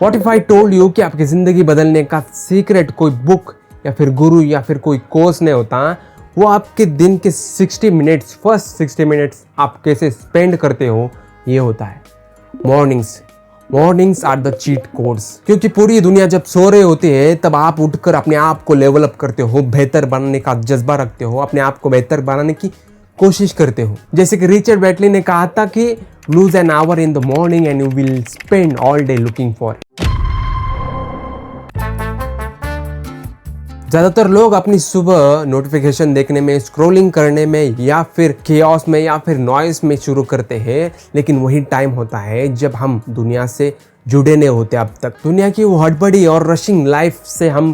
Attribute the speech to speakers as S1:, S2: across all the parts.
S1: What if I told you कि आपकी जिंदगी बदलने का सीक्रेट कोई बुक या फिर गुरु या फिर कोई कोर्स नहीं होता, वो आपके दिन के 60 मिनट्स, फर्स्ट 60 मिनट्स आप कैसे स्पेंड करते हो, ये होता है mornings are the cheat codes. क्योंकि पूरी दुनिया जब सो रहे होती है तब आप उठकर अपने आप को लेवल अप करते हो, बेहतर बनने का जज्बा रखते हो, अपने आप को बेहतर बनाने की कोशिश करते हो। जैसे कि रिचर्ड बैटली ने कहा था कि lose an hour in the morning and you will spend all day looking for. ज्यादातर लोग अपनी सुबह नोटिफिकेशन देखने में, स्क्रॉलिंग करने में या फिर केओस में या फिर नॉइस में शुरू करते हैं, लेकिन वही टाइम होता है जब हम दुनिया से जुड़े नहीं होते। अब तक दुनिया की वो हड़बड़ी और रशिंग लाइफ से हम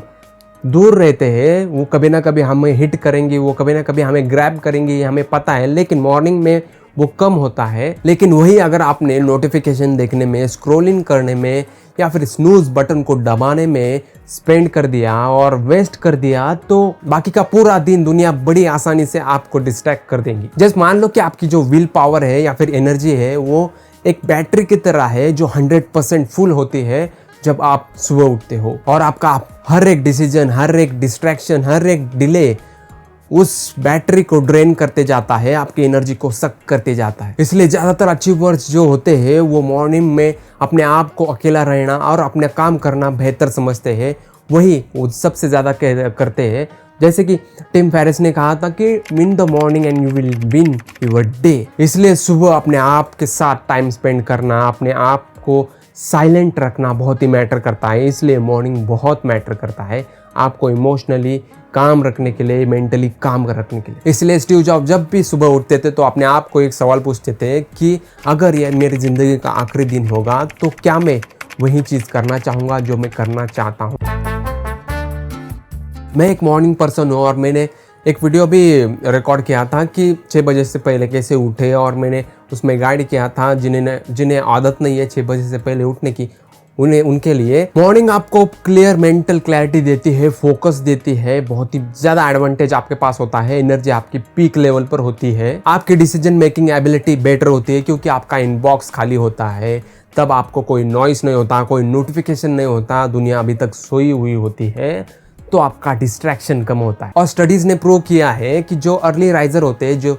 S1: दूर रहते हैं। वो कभी ना कभी हमें हिट करेंगे, वो कभी ना कभी हमें ग्रैब करेंगे, ये हमें पता है, लेकिन मॉर्निंग में वो कम होता है। लेकिन वही अगर आपने नोटिफिकेशन देखने में, स्क्रॉलिंग करने में या फिर स्नूज बटन को दबाने में स्पेंड कर दिया और वेस्ट कर दिया, तो बाकी का पूरा दिन दुनिया बड़ी आसानी से आपको डिस्ट्रैक्ट कर देंगी। जस्ट मान लो कि आपकी जो विल पावर है या फिर एनर्जी है वो एक बैटरी की तरह है जो 100% फुल होती है जब आप सुबह उठते हो, और आपका हर एक डिसीजन, हर एक डिस्ट्रैक्शन, हर एक डिले उस बैटरी को ड्रेन करते जाता है, आपकी एनर्जी को सक करते जाता है। इसलिए ज़्यादातर अचीवर्स जो होते हैं वो मॉर्निंग में अपने आप को अकेला रहना और अपने काम करना बेहतर समझते हैं, वही वो सबसे ज़्यादा करते हैं। जैसे कि टिम फेरिस ने कहा था कि win the morning and you will win your day. इसलिए सुबह अपने आप के साथ टाइम स्पेंड करना, अपने आप को साइलेंट रखना बहुत ही मैटर करता है। इसलिए मॉर्निंग बहुत मैटर करता है आपको इमोशनली काम रखने के लिए, मेंटली काम रखने के लिए। इसलिए स्टीव जॉब जब भी सुबह उठते थे तो अपने आप को एक सवाल पूछते थे कि अगर ये मेरी ज़िंदगी का आखिरी दिन होगा तो क्या मैं वही चीज़ करना चाहूँगा जो मैं करना चाहता हूँ। मैं एक मॉर्निंग पर्सन हूँ और मैंने एक वीडियो भी रिकॉर्ड किया था कि 6 बजे से पहले कैसे उठे, और मैंने उसमें गाइड किया था जिन्हें आदत नहीं है 6 बजे से पहले उठने की, उनके लिए मॉर्निंग आपको क्लियर मेंटल क्लैरिटी देती है, फोकस देती है, बहुत ही ज़्यादा एडवांटेज आपके पास होता है, एनर्जी आपकी पीक लेवल पर होती है, आपकी डिसीजन मेकिंग एबिलिटी बेटर होती है क्योंकि आपका इनबॉक्स खाली होता है, तब आपको कोई नॉइस नहीं होता, कोई नोटिफिकेशन नहीं होता, दुनिया अभी तक सोई हुई होती है, तो आपका डिस्ट्रैक्शन कम होता है। और स्टडीज़ ने प्रूव किया है कि जो अर्ली राइजर होते हैं, जो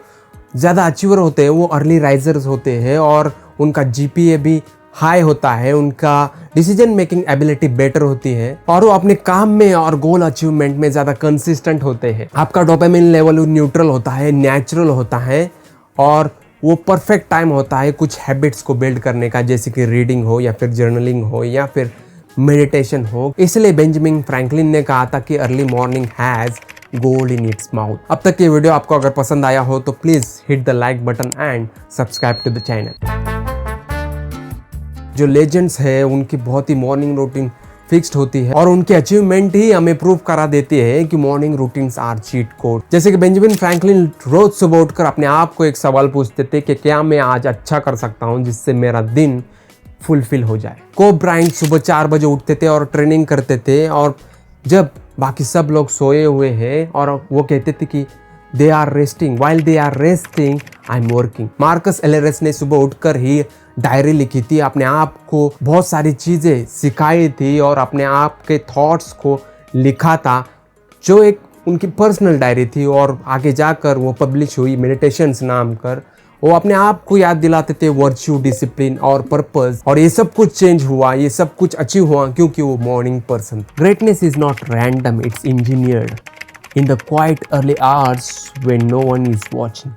S1: ज़्यादा अचीवर होते हैं, वो अर्ली राइजर्स होते हैं और उनका जीपीए भी हाई होता है, उनका डिसीजन मेकिंग एबिलिटी बेटर होती है और वो अपने काम में और गोल अचीवमेंट में ज़्यादा कंसिस्टेंट होते हैं। आपका डोपामिन लेवल न्यूट्रल होता है, नेचुरल होता है, और वो परफेक्ट टाइम होता है कुछ हैबिट्स को बिल्ड करने का, जैसे कि रीडिंग हो या फिर जर्नलिंग हो या फिर मेडिटेशन हो। इसलिए बेंजामिन फ्रैंकलिन ने कहा था कि early morning has gold in its mouth. अब तक ये वीडियो आपको अगर पसंद आया हो तो please hit the like button and subscribe to the channel. जो लेजेंड्स है उनकी बहुत ही मॉर्निंग रूटीन फिक्स्ड होती है और उनकी अचीवमेंट ही हमें प्रूव करा देती है कि morning routines are cheat code. जैसे कि बेंजामिन फ्रैंकलिन रोज सुबह उठकर अपने आप को एक सवाल पूछते थे कि क्या मैं आज अच्छा कर सकता हूँ जिससे मेरा दिन फुलफिल हो जाए। कोब ब्रायंट सुबह 4 बजे उठते थे और ट्रेनिंग करते थे, और जब बाकी सब लोग सोए हुए हैं और वो कहते थे कि they are resting, while they are resting I am working. Marcus Aurelius ने सुबह उठकर ही डायरी लिखी थी, अपने आप को बहुत सारी चीज़ें सिखाई थी और अपने आप के थॉट्स को लिखा था, जो एक उनकी पर्सनल डायरी थी, और आगे जाकर वो पब्लिश हुई मेडिटेशंस नाम कर। वो अपने आप को याद दिलाते थे वर्च्यू, डिसिप्लिन और पर्पस, और ये सब कुछ चेंज हुआ, ये सब कुछ अचीव हुआ क्योंकि वो morning person. Greatness is not random, it's engineered in the quiet early hours when no one is watching.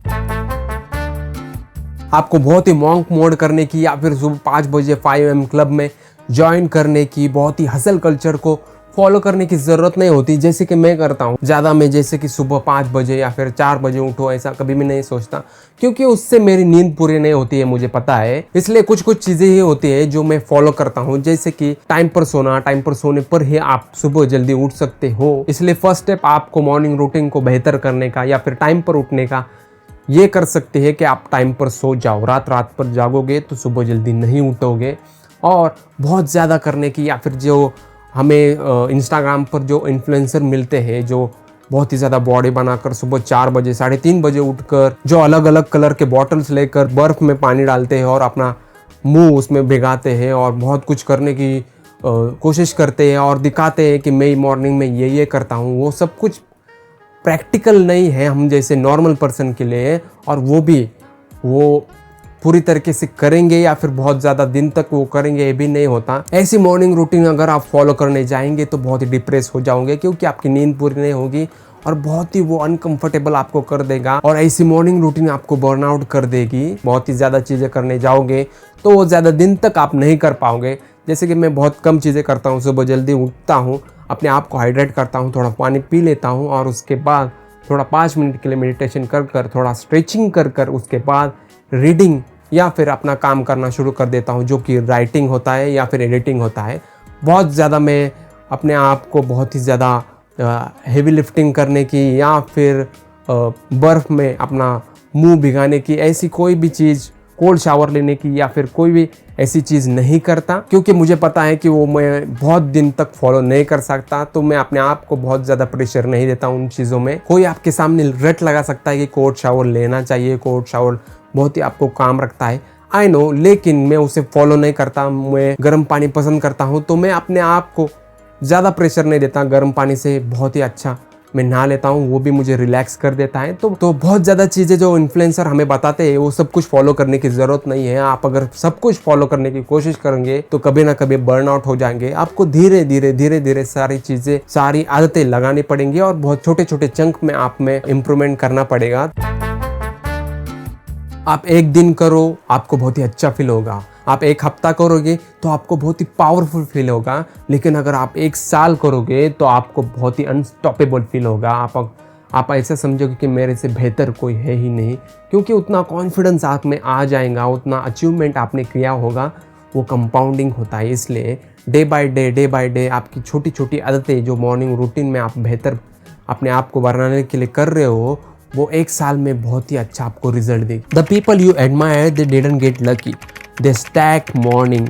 S1: आपको बहुत ही मॉन्क मोड करने की या फिर सुबह 5 बजे 5 AM क्लब में ज्वाइन करने की, बहुत ही हसल कल्चर को फॉलो करने की ज़रूरत नहीं होती जैसे कि मैं करता हूँ। ज़्यादा मैं जैसे कि सुबह 5 बजे या फिर 4 बजे उठो ऐसा कभी भी नहीं सोचता, क्योंकि उससे मेरी नींद पूरी नहीं होती है, मुझे पता है। इसलिए कुछ चीज़ें ही होती है जो मैं फॉलो करता हूँ, जैसे कि टाइम पर सोना, टाइम पर सोने पर ही आप सुबह जल्दी उठ सकते हो। इसलिए फर्स्ट स्टेप आपको मॉर्निंग रूटीन को बेहतर करने का या फिर टाइम पर उठने का ये कर सकते हैं कि आप टाइम पर सो जाओ। रात पर जागोगे तो सुबह जल्दी नहीं उठोगे। और बहुत ज़्यादा करने की या फिर जो हमें इंस्टाग्राम पर जो इन्फ्लुएंसर मिलते हैं जो बहुत ही ज़्यादा बॉडी बनाकर सुबह 4 बजे 3:30 बजे उठकर जो अलग अलग कलर के बॉटल्स लेकर बर्फ़ में पानी डालते हैं और अपना मुंह उसमें भिगाते हैं और बहुत कुछ करने की कोशिश करते हैं और दिखाते हैं कि मैं मॉर्निंग में ये करता हूँ, वो सब कुछ प्रैक्टिकल नहीं है हम जैसे नॉर्मल पर्सन के लिए। और वो पूरी तरीके से करेंगे या फिर बहुत ज़्यादा दिन तक वो करेंगे ये भी नहीं होता। ऐसी मॉर्निंग रूटीन अगर आप फॉलो करने जाएंगे तो बहुत ही डिप्रेस हो जाओगे, क्योंकि आपकी नींद पूरी नहीं होगी और बहुत ही वो अनकंफर्टेबल आपको कर देगा। और ऐसी मॉर्निंग रूटीन आपको बर्नआउट कर देगी। बहुत ही ज़्यादा चीज़ें करने जाओगे तो वो ज़्यादा दिन तक आप नहीं कर पाओगे। जैसे कि मैं बहुत कम चीज़ें करता हूँ, सुबह जल्दी उठता हूँ, अपने आप को हाइड्रेट करता हूँ, थोड़ा पानी पी लेता हूँ और उसके बाद थोड़ा 5 मिनट के लिए मेडिटेशन कर थोड़ा स्ट्रेचिंग कर उसके बाद रीडिंग या फिर अपना काम करना शुरू कर देता हूँ, जो कि राइटिंग होता है या फिर एडिटिंग होता है। बहुत ज़्यादा मैं अपने आप को बहुत ही ज़्यादा हेवी लिफ्टिंग करने की या फिर बर्फ़ में अपना मुंह भिगाने की, ऐसी कोई भी चीज़, कोल्ड शावर लेने की या फिर कोई भी ऐसी चीज़ नहीं करता, क्योंकि मुझे पता है कि वो मैं बहुत दिन तक फॉलो नहीं कर सकता। तो मैं अपने आप को बहुत ज़्यादा प्रेशर नहीं देता उन चीज़ों में। कोई आपके सामने रट लगा सकता है कि कोल्ड शावर लेना चाहिए, कोल्ड शावर बहुत ही आपको काम रखता है, आई नो, लेकिन मैं उसे फॉलो नहीं करता। मैं गर्म पानी पसंद करता हूँ, तो मैं अपने आप को ज़्यादा प्रेशर नहीं देता। गर्म पानी से बहुत ही अच्छा मैं नहा लेता हूँ, वो भी मुझे रिलैक्स कर देता है। तो बहुत ज़्यादा चीज़ें जो इन्फ्लुएंसर हमें बताते हैं वो सब कुछ फॉलो करने की ज़रूरत नहीं है। आप अगर सब कुछ फॉलो करने की कोशिश करेंगे तो कभी ना कभी बर्नआउट हो जाएंगे। आपको धीरे धीरे सारी चीज़ें, सारी आदतें लगानी पड़ेंगी और बहुत छोटे छोटे चंक में आप में इम्प्रूवमेंट करना पड़ेगा। आप एक दिन करो, आपको बहुत ही अच्छा फील होगा। आप एक हफ्ता करोगे तो आपको बहुत ही पावरफुल फील होगा। लेकिन अगर आप 1 साल करोगे तो आपको बहुत ही अनस्टॉपेबल फील होगा। आप ऐसा समझोगे कि मेरे से बेहतर कोई है ही नहीं, क्योंकि उतना कॉन्फिडेंस आप में आ जाएगा, उतना अचीवमेंट आपने किया होगा, वो कंपाउंडिंग होता है। इसलिए डे बाय डे आपकी छोटी छोटी आदतें जो मॉर्निंग रूटीन में आप बेहतर अपने आप को बनाने के लिए कर रहे हो, वो 1 साल में बहुत ही अच्छा आपको रिजल्ट देगी। The people you admire they didn't get lucky, they stack morning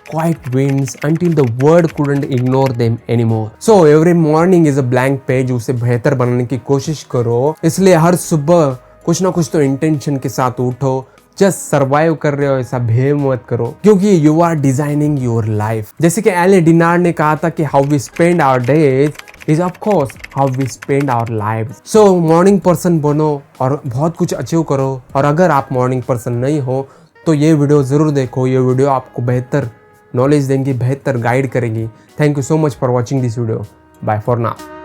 S1: quiet wins until the world couldn't ignore them anymore. So every morning is a blank page. उसे बेहतर बनाने की कोशिश करो। इसलिए हर सुबह कुछ ना कुछ तो इंटेंशन के साथ उठो। जस्ट सर्वाइव कर रहे हो ऐसा भेद मत करो, क्योंकि you are designing your life. जैसे कि एले डिनार ने कहा था कि how we spend our days is of course how we spend our lives. So morning person बनो और बहुत कुछ अचीव करो। और अगर आप मॉर्निंग पर्सन नहीं हो तो ये वीडियो ज़रूर देखो। ये वीडियो आपको बेहतर नॉलेज देंगी, बेहतर गाइड करेंगी। Thank you so much for watching this video. Bye for now.